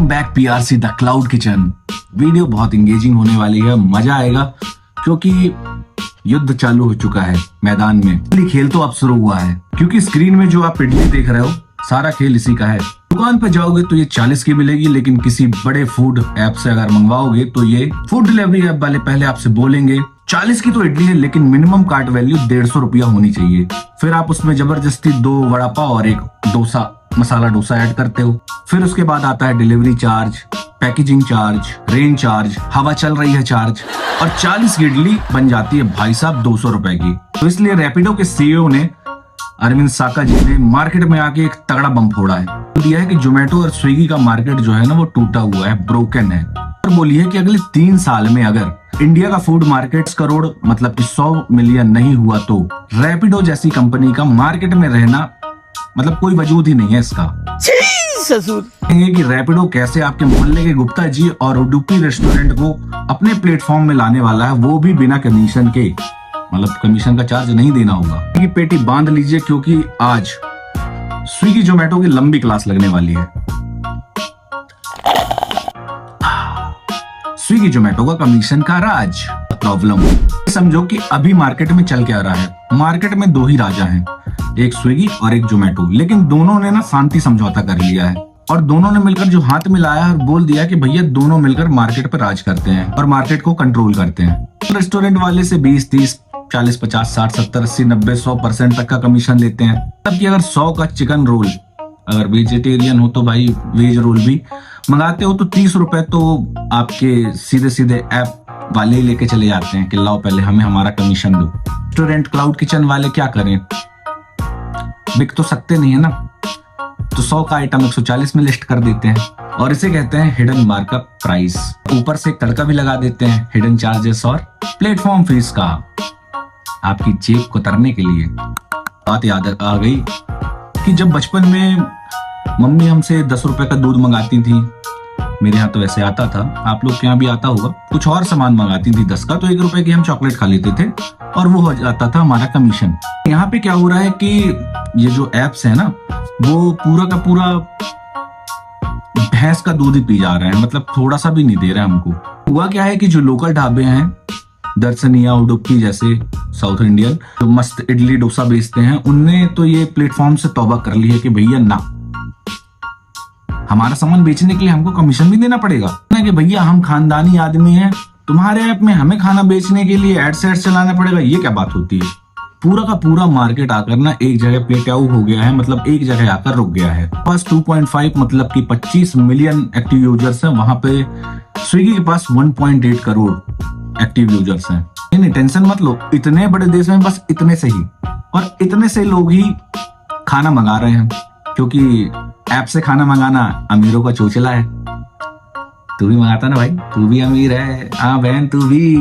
Welcome back PRC the cloud kitchen. Video बहुत engaging होने वाली है, मजा आएगा क्योंकि युद्ध चालू हो चुका है मैदान में। असली खेल तो अब शुरू हुआ है क्योंकि स्क्रीन में जो आप इडली देख रहे हो सारा खेल इसी का है। दुकान पे जाओगे तो ये 40 की मिलेगी, लेकिन किसी बड़े फूड ऐप से अगर मंगवाओगे तो ये फूड डिलीवरी ऐप वाले पहले आपसे बोलेंगे 40 की तो इडली है, लेकिन मिनिमम कार्ट वैल्यू 150 रुपया होनी चाहिए। फिर आप उसमें जबरदस्ती 2 वड़ा पाव और 1 डोसा मसाला डोसा ऐड करते हो। फिर उसके बाद आता है delivery charge, packaging charge, range charge, हवा चल रही है चार्ज, और 40 की इडली बन जाती है भाई साहब 200 रुपए की। तो इसलिए रैपिडो के सीईओ ने अरविंद साका जी ने मार्केट में आके एक तगड़ा बम फोड़ा है। दिया है कि जोमेटो और स्विगी का मार्केट जो है ना वो टूटा हुआ है, ब्रोकन है। और बोली है कि अगले 3 साल में अगर इंडिया का फूड मार्केट करोड़ मतलब कि 100 मिलियन नहीं हुआ तो रैपिडो जैसी कंपनी का मार्केट में रहना मतलब कोई वजूद ही नहीं है इसका। कि रैपिडो कैसे आपके मोहल्ले के गुप्ता जी और उडुपी रेस्टोरेंट को अपने प्लेटफॉर्म में लाने वाला है, वो भी बिना कमीशन के। मतलब कमीशन का चार्ज नहीं देना होगा। कि पेटी बांध लीजिए क्योंकि आज स्विगी जोमेटो की लंबी क्लास लगने वाली है। स्विगी जोमेटो का कमीशन का राज प्रॉब्लम। समझो कि अभी मार्केट में चल क्या रहा है। मार्केट में 2 ही राजा हैं, एक स्विगी और एक जोमेटो, लेकिन दोनों ने ना शांति समझौता कर लिया है और दोनों ने मिलकर जो हाथ मिलाया और बोल दिया कि भैया दोनों मिलकर मार्केट पर राज करते हैं और मार्केट को कंट्रोल करते हैं। रेस्टोरेंट वाले से 20, 30, 40, 50, 60, 70, 80, 90, 100% तक का कमीशन लेते हैं। तब कि अगर 100 का चिकन रोल अगर वेजिटेरियन हो तो भाई वेज रोल भी मंगाते हो तो 30 रुपए तो आपके सीधे सीधे ऐप वाले लेके चले जाते हैं कि लाओ पहले हमें हमारा कमीशन दो। रेस्टोरेंट क्लाउड किचन वाले क्या करें, बिक तो सकते नहीं है ना, तो 100 का आइटम 140 में लिस्ट कर देते हैं और इसे कहते हैं हिडन मार्कअप प्राइस। ऊपर से एक तड़का भी लगा देते हैं हिडन चार्जेस और प्लेटफॉर्म फीस का, आपकी जेब को तरने के लिए। बात याद आ गई कि जब बचपन में मम्मी हमसे 10 रुपए का दूध मंगाती थी, मेरे यहाँ तो वैसे आता था, आप लोग के यहाँ भी आता होगा, कुछ और सामान मंगाती थी 10 का, तो 1 रुपए की हम चॉकलेट खा लेते थे और वो हो जाता था हमारा कमीशन। यहाँ पे क्या हो रहा है कि ये जो एप्स है ना वो पूरा का पूरा भैंस का दूध ही पी जा रहे हैं, मतलब थोड़ा सा भी नहीं दे रहे हमको। हुआ क्या है कि जो लोकल ढाबे हैं दर्शनिया उडुपी जैसे साउथ इंडियन जो मस्त इडली डोसा बेचते हैं, उनने तो ये प्लेटफॉर्म से तौबा कर ली है कि भैया ना, हमारा सामान बेचने के लिए हमको कमीशन भी देना पड़ेगा ना, कि भैया हम खानदानी आदमी हैं, तुम्हारे ऐप में हमें खाना बेचने के लिए एड्स चलाना पड़ेगा। ये क्या बात होती है। पूरा का पूरा मार्केट आकर ना एक जगह प्लेट आउट हो गया है, मतलब एक जगह आकर रुक गया है। पास 2.5 मतलब कि 25 मिलियन एक्टिव यूजर्स हैं, वहां पे स्विगी के पास 1.8 करोड़ एक्टिव यूजर्स हैं। नहीं टेंशन मत लो, इतने बड़े देश में बस इतने से ही और इतने से लोग ही खाना मंगा रहे हैं, क्योंकि ऐप से खाना मंगाना अमीरों का चोचला है। तू भी मंगाता ना भाई, तू भी अमीर है। हाँ बहन तू भी।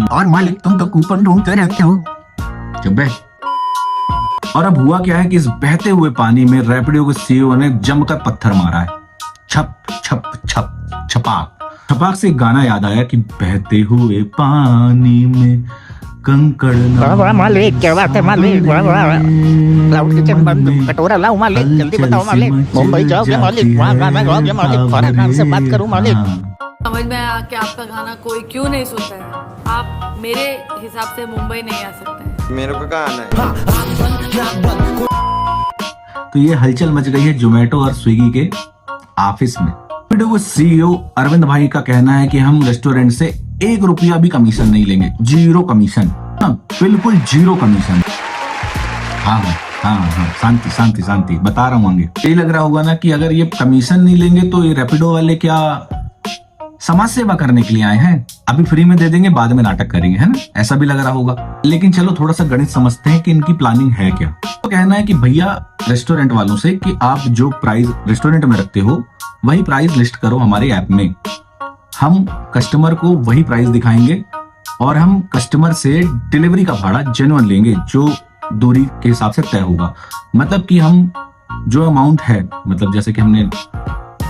और मालिक तुम तो कूपन ढूंढते रहते हो। चुप बे। और अब हुआ क्या है कि इस बहते हुए पानी में रैपिडो के सीईओ ने जमकर पत्थर मारा है। छप छप छप छपाक छपाक से एक गाना याद आया कि बहते हुए पानी में कंकड़ मालिक क्या बात है मालिक, क्लाउड किचन बंद, कटोरा लाओ मालिक, जल्दी बताओ मालिक, मुंबई जाओगे मालिक, मालिक फौरन आपसे बात करूं मालिक। समझ में आया कि आपका गाना कोई क्यों नहीं सुनता है। आप मेरे हिसाब से मुंबई नहीं आ सकते। मेरे को कहाँ आना है। तो ये हलचल मच गई है जोमेटो और स्विगी के ऑफिस में। रैपिडो के सीईओ अरविंद भाई का कहना है कि हम रेस्टोरेंट से 1 रुपया भी कमीशन नहीं लेंगे, 0 कमीशन, बिल्कुल 0 कमीशन। हाँ हाँ हाँ, शांति शांति शांति, बता रहा हूँ आगे। यही लग रहा होगा ना कि अगर ये कमीशन नहीं लेंगे तो ये रैपिडो वाले क्या समाज सेवा करने के लिए आए हैं, अभी फ्री में दे देंगे बाद में नाटक करेंगे, है ना, ऐसा भी लग रहा होगा। लेकिन चलो थोड़ा सा गणित समझते हैं कि इनकी प्लानिंग है क्या। तो कहना है कि भैया रेस्टोरेंट वालों से कि आप जो प्राइस रेस्टोरेंट में रखते हो वही प्राइस लिस्ट करो हमारे ऐप में, हम कस्टमर को वही प्राइस दिखाएंगे और हम कस्टमर से डिलीवरी का भाड़ा जेन्युइन लेंगे जो दूरी के हिसाब से तय होगा। मतलब कि हम जो अमाउंट है, मतलब जैसे कि हमने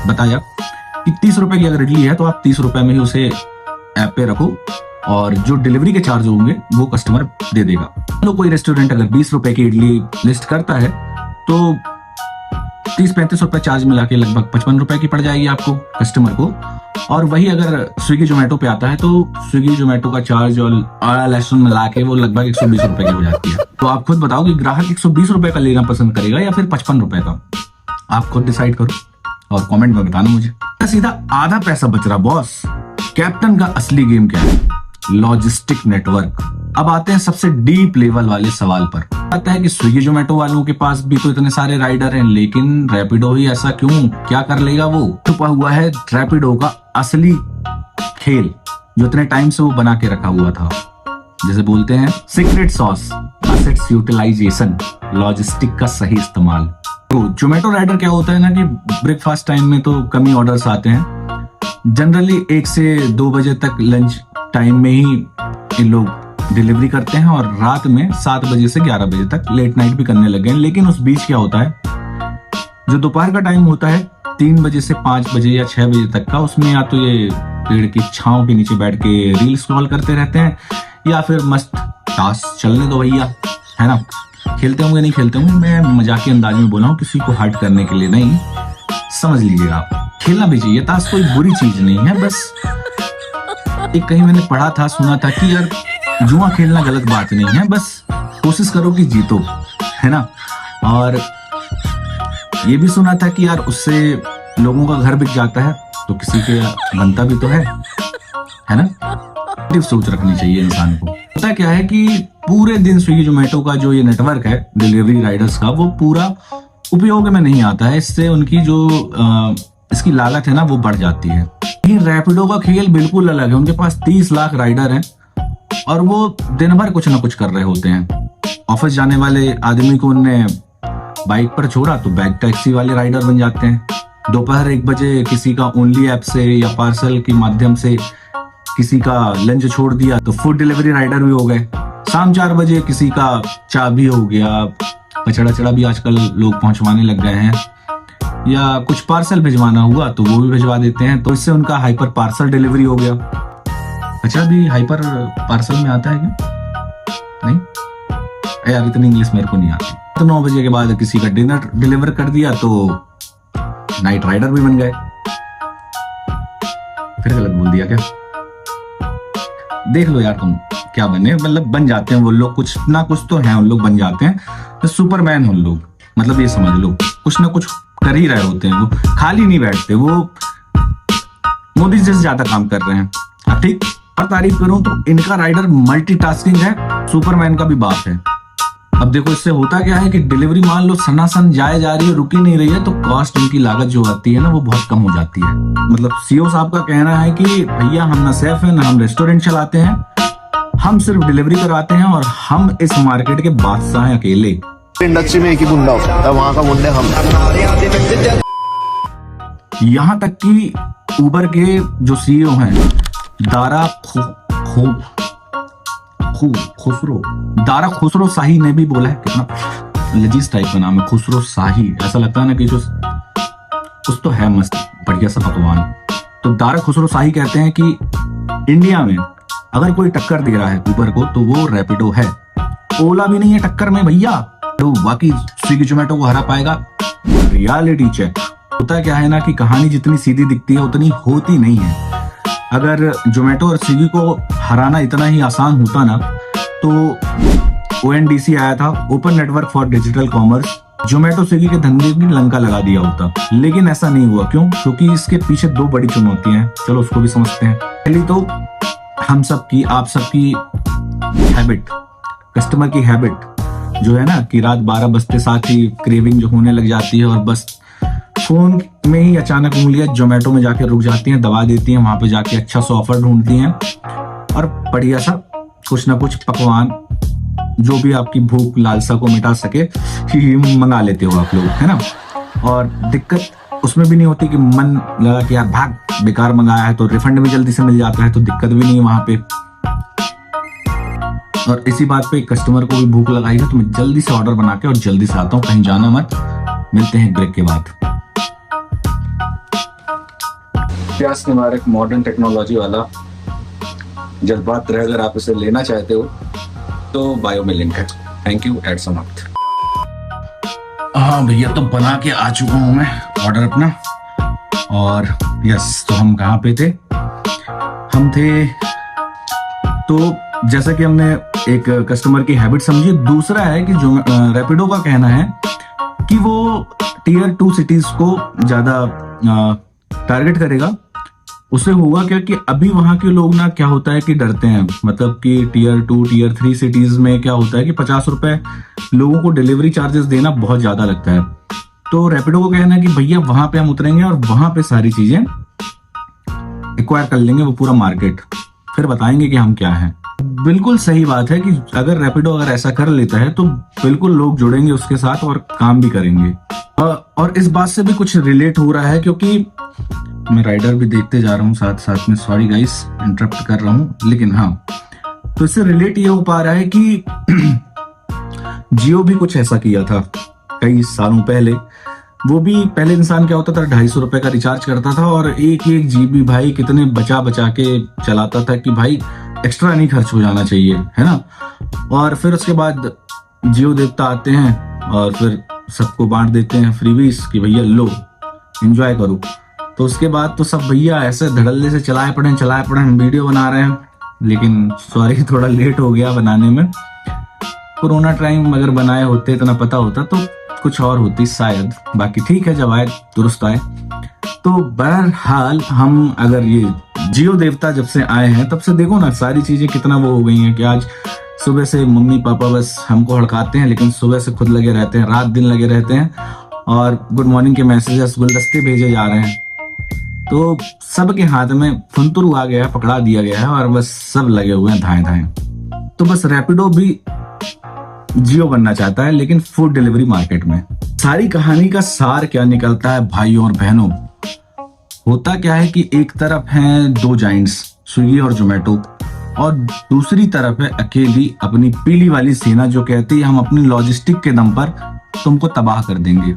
बताया कि 30 रुपए की अगर इडली है तो आप 30 रुपए में ही उसे ऐप पे रखो और जो डिलीवरी के चार्ज होंगे वो कस्टमर दे देगा। तो कोई रेस्टोरेंट अगर 20 रुपए की इडली लिस्ट करता है तो 30-35 रुपए चार्ज मिला के लगभग 55 रुपए की पड़ जाएगी आपको कस्टमर को। और वही अगर स्विगी जोमेटो पे आता है तो स्विगी जोमेटो का चार्ज और लहसुन मिला के वो लगभग 120 रुपए की हो जाती है। तो आप खुद बताओ कि ग्राहक 120 रुपए का लेना पसंद करेगा या फिर 55 रुपए का, आप खुद डिसाइड करो और कमेंट में बताना मुझे। सीधा आधा पैसा बच रहा बॉस। कैप्टन का असली गेम क्या है? Logistic network. अब आते हैं सबसे डीप लेवल वाले सवाल पर। आता है कि स्विगी जोमेटो वालों के पास भी तो इतने सारे राइडर हैं, लेकिन रैपिडो ही ऐसा क्यों? क्या कर लेगा वो? छुपा हुआ है रैपिडो का असली खेल, जो इतने टाइम से वो बना के रखा हुआ था। जैसे बोलते हैं secret sauce, assets utilisation, logistic का सही इस्तेमाल। तो जोमेटो राइडर क्या होता है ना कि ब्रेकफास्ट टाइम में तो कम ही ऑर्डर्स आते हैं। जनरली 1 से 2 बजे तक लंच टाइम में ही इन लोग डिलीवरी करते हैं और रात में 7 बजे से 11 बजे तक लेट नाइट भी करने लगे हैं। लेकिन उस बीच क्या होता है, जो दोपहर का टाइम होता है 3 बजे से 5 बजे या 6 बजे तक का, उसमें या तो ये पेड़ की छांव के नीचे बैठ के रील स्क्रॉल करते रहते हैं या फिर मस्त टास्क चलने दो भैया, है ना। खेलते होंगे नहीं खेलते होंगे, मैं मजाकी अंदाज में बोला हूँ, किसी को हर्ट करने के लिए नहीं, समझ लीजिएगा आप। खेलना भी चाहिए, ताश कोई बुरी चीज नहीं है। बस एक कहीं मैंने पढ़ा था, सुना था कि यार जुआ खेलना गलत बात नहीं है, बस कोशिश करो कि जीतो, है ना। और ये भी सुना था कि यार उससे लोगों का घर बिक जाता है, तो किसी के बनता भी तो है ना। सोच रखनी चाहिए इंसान को। पता क्या है कि पूरे दिन स्विगी जोमेटो का जो ये नेटवर्क है डिलीवरी राइडर्स का, वो पूरा उपयोग में नहीं आता है। इससे उनकी जो इसकी लागत है ना वो बढ़ जाती है। रैपिडो का खेल बिल्कुल अलग है। उनके पास 30 लाख राइडर हैं और वो दिन भर कुछ ना कुछ कर रहे होते हैं। ऑफिस जाने वाले आदमी को उनने बाइक पर छोड़ा तो बैग टैक्सी वाले राइडर बन जाते हैं। दोपहर 1 बजे किसी का ओनली ऐप से या पार्सल के माध्यम से किसी का लंच छोड़ दिया तो फूड डिलीवरी राइडर भी हो गए। शाम 4 बजे किसी का चाबी हो गया, कचड़ा भी आजकल लोग पहुंचवाने लग गए हैं, या कुछ पार्सल भिजवाना हुआ तो वो भी भिजवा देते हैं। तो इससे उनका हाइपर पार्सल डिलीवरी हो गया। अच्छा भी हाइपर पार्सल में आता है क्या? नहीं यार, इतनी इंग्लिश मेरे को नहीं आती। तो 9 बजे के बाद किसी का डिनर डिलीवर कर दिया तो नाइट राइडर भी बन गए। फिर गलत बोल दिया क्या? देख लो यार तुम क्या बने, मतलब बन जाते हैं वो लोग, कुछ ना कुछ तो है, उन लोग बन जाते हैं। तो सुपरमैन उन लोग, मतलब ये समझ लो कुछ ना कुछ कर ही रहे होते हैं। वो खाली नहीं बैठते, वो मोदी जी से ज्यादा काम कर रहे हैं। अब ठीक और तारीफ करूं तो इनका राइडर मल्टीटास्किंग है, सुपरमैन का भी बाप है। अब देखो इससे होता क्या है कि डिलीवरी मान लो सनासन जाए जा रही है, रुकी नहीं रही है, तो कॉस्ट इनकी लागत जो आती है ना वो बहुत कम हो जाती है। मतलब सीईओ साहब का कहना है कि भैया हम ना शेफ हैं ना हम रेस्टोरेंट चलाते हैं, हम सिर्फ डिलीवरी कराते हैं और हम इस मार्केट के बादशाह हैं अकेले। इंडस्ट्री में एक ही गुंडा होता है, वहां का मुंडे हम। यहाँ तक कि उबर के जो सीईओ हैं दारा खुसरो शाही ने भी बोला है, कितना लजीज टाइप का नाम है खुसरो शाही, ऐसा लगता है ना कि जो कुछ तो है मस्त बढ़िया सा पकवान। तो दारा खुसरो शाही कहते हैं कि इंडिया में अगर कोई टक्कर दे रहा है उबर को तो वो रैपिडो है। ओला भी नहीं है टक्कर में भैया, तो बाकी स्विगी जोमेटो को हरा पाएगा। Reality check. होता क्या है ना कि कहानी जितनी सीधी दिखती है उतनी होती नहीं है। अगर जोमेटो और स्विगी को हराना इतना ही आसान होता ना तो ONDC आया था, open network for digital commerce, Zomato Swiggy के धंधे की लंका लगा दिया होता। लेकिन ऐसा नहीं हुआ। क्यों? क्योंकि इसके पीछे 2 बड़ी चुनौतियां हैं। चलो उसको भी समझते हैं। पहली तो हम सबकी, आप सबकी हैबिट, कस्टमर की हैबिट जो है ना कि रात 12 बजते साथ ही क्रेविंग जो होने लग जाती है और बस फोन में ही अचानक उंगलियां जोमेटो में जाके रुक जाती हैं, दबा देती हैं, वहां पे जाके अच्छा सा ऑफर ढूंढती हैं और बढ़िया सा कुछ ना कुछ पकवान जो भी आपकी भूख लालसा को मिटा सके मंगा लेते हो आप लोग, है ना। और दिक्कत उसमें भी नहीं होती कि मन लगा कि यार भाग बेकार मंगाया है, तो रिफंड भी जल्दी से मिल जाता है, तो दिक्कत भी नहीं है वहां पे। और इसी बात पे कस्टमर को भी भूख लगाई है तो मैं जल्दी से ऑर्डर बना के और जल्दी से आता हूँ, कहीं जाना मत। मिलते हैं ब्रेक के बाद। प्यास के मारे मॉडर्न टेक्नोलॉजी वाला जज्बात रहे, अगर आप इसे लेना चाहते हो तो बायो में लिंक है। थैंक यू, एड समाप्त। हाँ भैया, तो बना के आ चुका हूँ मैं ऑर्डर अपना। और यस, तो हम कहाँ पे थे? हम थे, तो जैसा कि हमने एक कस्टमर की हैबिट समझी। दूसरा है कि जो रैपिडो का कहना है कि वो टीयर 2 सिटीज को ज्यादा टारगेट करेगा। उससे हुआ क्या कि अभी वहां के लोग ना, क्या होता है कि डरते हैं। मतलब कि टीयर 2 टीयर 3 सिटीज में क्या होता है कि 50 रुपए लोगों को डिलीवरी चार्जेस देना बहुत ज्यादा लगता है। तो रैपिडो को कहना है कि भैया वहां पे हम उतरेंगे और वहां पे सारी चीजें एक्वायर कर लेंगे, वो पूरा मार्केट, फिर बताएंगे कि हम क्या हैं। बिल्कुल सही बात है कि अगर रैपिडो अगर ऐसा कर लेता है तो बिल्कुल लोग जुड़ेंगे उसके साथ और काम भी करेंगे। और इस बात से भी कुछ रिलेट हो रहा है, क्योंकि मैं राइडर भी देखते जा रहा हूँ साथ साथ में। सॉरी गाइस, इंटरप्ट कर रहा हूँ, लेकिन हाँ, तो इससे रिलेट ये हो पा रहा है कि जियो भी कुछ ऐसा किया था कई सालों पहले। वो भी पहले इंसान क्या होता था, 250 रुपए का रिचार्ज करता था और एक एक जीबी भाई कितने बचा बचा के चलाता था कि भाई एक्स्ट्रा नहीं खर्च हो जाना चाहिए, है ना। और फिर उसके बाद जियो देवता आते हैं और फिर सबको बांट देते हैं फ्रीबीज कि भैया लो, एंजॉय करो। तो उसके बाद तो सब भैया ऐसे धड़ल्ले से चलाए पड़े, हम वीडियो बना रहे हैं। लेकिन सॉरी, थोड़ा लेट हो गया बनाने में। कोरोना टाइम अगर बनाए होते, इतना पता होता तो कुछ और होती शायद। बाकी ठीक है, जब आए दुरुस्त आए। तो बहरहाल हम अगर ये जियो देवता जब से आए हैं तब से देखो ना, सारी चीजें कितना वो हो गई हैं कि आज सुबह से मम्मी पापा बस हमको हड़काते हैं, लेकिन सुबह से खुद लगे रहते हैं, रात दिन लगे रहते हैं और गुड मॉर्निंग के मैसेजेस, गुलदस्ते भेजे जा रहे हैं। तो सबके हाथ में फुंतुरु आ गया, पकड़ा दिया गया है और बस सब लगे हुए हैं धाएं धाएं। तो बस रैपिडो भी जियो बनना चाहता है, लेकिन फूड डिलीवरी मार्केट में। सारी कहानी का सार क्या निकलता है भाइयों और बहनों? होता क्या है कि एक तरफ हैं दो जाइंट्स, स्विगी और जोमेटो, और दूसरी तरफ है अकेली अपनी पीली वाली सेना जो कहती है हम अपनी लॉजिस्टिक के दम पर तुमको तबाह कर देंगे।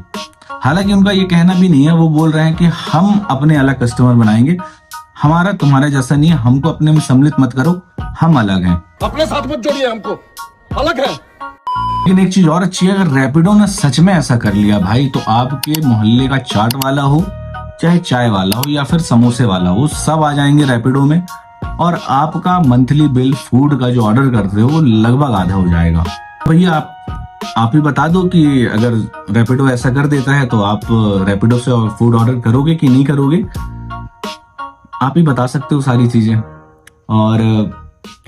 हालांकि उनका ये कहना भी नहीं है, वो बोल रहे हैं कि हम अपने अलग कस्टमर बनाएंगे, हमारा तुम्हारे जैसा नहीं है, हमको अपने में सम्मिलित मत करो, हम अलग हैं, अपने साथ मत जोड़िए, हमको अलग है। लेकिन एक चीज और अच्छी है, अगर रैपिडो ने सच में ऐसा कर लिया भाई, तो आपके मोहल्ले का चाट वाला हो, चाहे चाय वाला हो या फिर समोसे वाला हो, सब आ जाएंगे रैपिडो में और आपका मंथली बिल फूड का जो ऑर्डर करते हो वो लगभग आधा हो जाएगा। भैया आप ही बता दो कि अगर रैपिडो ऐसा कर देता है तो आप रैपिडो से फूड ऑर्डर करोगे कि नहीं करोगे? आप ही बता सकते हो सारी चीजें। और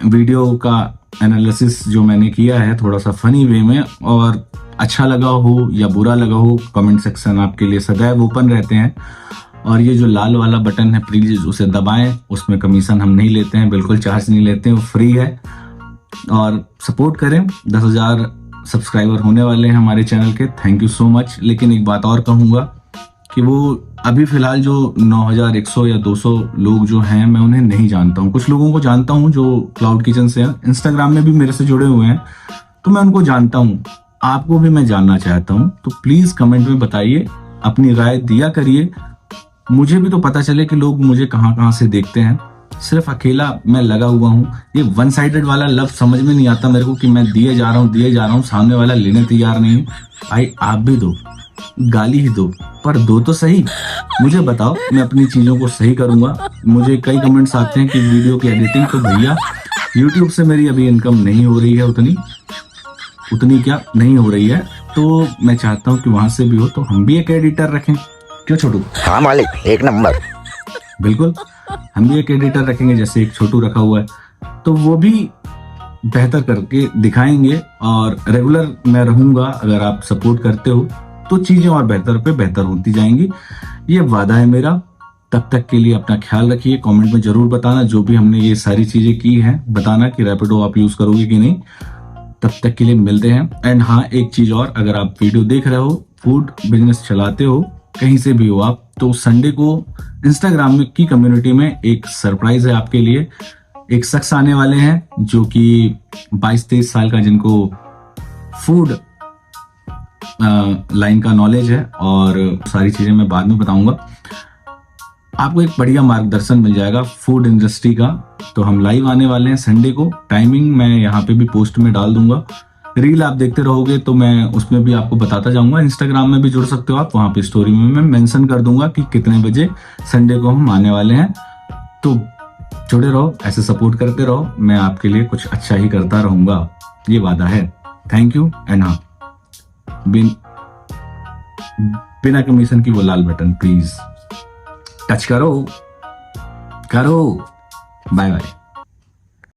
वीडियो का एनालिसिस जो मैंने किया है थोड़ा सा फनी वे में, और अच्छा लगा हो या बुरा लगा हो, कमेंट सेक्शन आपके लिए सदैव ओपन रहते हैं। और ये जो लाल वाला बटन है प्लीज उसे दबाएं, उसमें कमीशन हम नहीं लेते हैं, बिल्कुल चार्ज नहीं लेते हैं, वो फ्री है। और सपोर्ट करें, 10,000 सब्सक्राइबर होने वाले हैं हमारे चैनल के, थैंक यू सो मच। लेकिन एक बात और कहूँगा कि वो अभी फिलहाल जो 9,100 या 200 लोग जो हैं, मैं उन्हें नहीं जानता हूँ। कुछ लोगों को जानता हूँ जो क्लाउड किचन से हैं, इंस्टाग्राम में भी मेरे से जुड़े हुए हैं, तो मैं उनको जानता हूँ। आपको भी मैं जानना चाहता हूँ, तो प्लीज कमेंट में बताइए, अपनी राय दिया करिए, मुझे भी तो पता चले कि लोग मुझे कहाँ कहाँ से देखते हैं। सिर्फ अकेला मैं लगा हुआ हूँ, ये वन साइडेड वाला लफ्ज समझ में नहीं आता मेरे को कि मैं दिए जा रहा हूँ, सामने वाला लेने तैयार नहीं है। भाई आप भी दो, गाली ही दो, पर दो तो सही। मुझे बताओ, मैं अपनी चीजों को सही करूंगा। मुझे कई कमेंट्स आते हैं कि वीडियो की एडिटिंग, तो भैया यूट्यूब से मेरी अभी इनकम नहीं हो रही है, उतनी क्या नहीं हो रही है, तो मैं चाहता हूँ कि वहां से भी हो, तो हम भी एक एडिटर रखें। क्यों छोटू? हाँ मालिक, एक नंबर। बिल्कुल, हम भी एक एडिटर रखेंगे, जैसे एक छोटू रखा हुआ है, तो वो भी बेहतर करके दिखाएंगे। और रेगुलर मैं रहूंगा, अगर आप सपोर्ट करते हो तो चीजें और बेहतर पे बेहतर होती जाएंगी, ये वादा है मेरा। तब तक के लिए अपना ख्याल रखिए। कमेंट में जरूर बताना, जो भी हमने ये सारी चीजें की हैं, बताना कि रैपिडो आप यूज करोगे कि नहीं। तब तक के लिए मिलते हैं। एंड हाँ, एक चीज और, अगर आप वीडियो देख रहे हो, फूड बिजनेस चलाते हो, कहीं से भी हो आप, तो संडे को इंस्टाग्राम में की कम्युनिटी में एक सरप्राइज है आपके लिए। एक शख्स आने वाले हैं जो कि 22-23 साल का, जिनको फूड लाइन का नॉलेज है, और सारी चीजें मैं बाद में बताऊंगा। आपको एक बढ़िया मार्गदर्शन मिल जाएगा फूड इंडस्ट्री का। तो हम लाइव आने वाले हैं संडे को, टाइमिंग मैं यहाँ पे भी पोस्ट में डाल दूंगा। रील आप देखते रहोगे तो मैं उसमें भी आपको बताता जाऊंगा। इंस्टाग्राम में भी जुड़ सकते हो आप, वहां पे स्टोरी में मैं मेंशन कर दूंगा कि कितने बजे संडे को हम आने वाले हैं। तो जुड़े रहो, ऐसे सपोर्ट करते रहो, मैं आपके लिए कुछ अच्छा ही करता रहूंगा, ये वादा है। Thank you. एंड हाँ, बिना कमीशन की वो लाल बटन प्लीज टच करो। Bye bye.